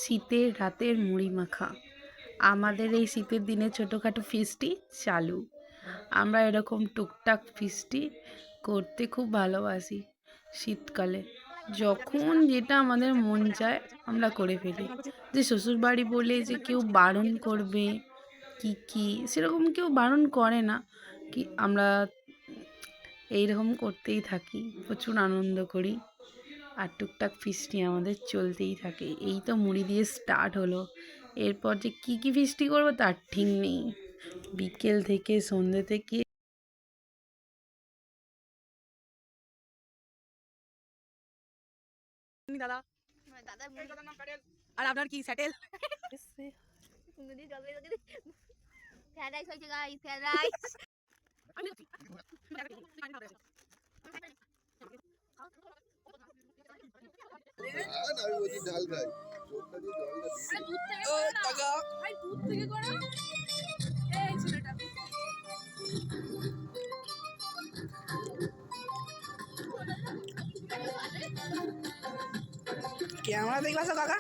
শীতের রাতের মুড়ি মাখা। আমাদের এই শীতের দিনে ছোটোখাটো ফিস্টি চালু। আমরা এরকম টুকটাক ফিস্টি করতে খুব ভালোবাসি। শীতকালে যখন যেটা আমাদের মন চায় আমরা করে ফেলি। যে শ্বশুরবাড়ি বলে যে কেউ বারণ করবে কি সেরকম কেউ বারণ করে না। কি আমরা এইরকম করতেই থাকি, প্রচুর আনন্দ করি। আর টুকটাক ফিস্টি আমাদের চলতেই থাকে। এই তো মুড়ি দিয়ে স্টার্ট হলো, এরপর যে কী ফিস্টি করবো তার ঠিক নেই। বিকেল থেকে সন্ধ্যে থেকে দাদা আর আপনার কি স্যাটেল ক্যামেরা দেখবা কাকা।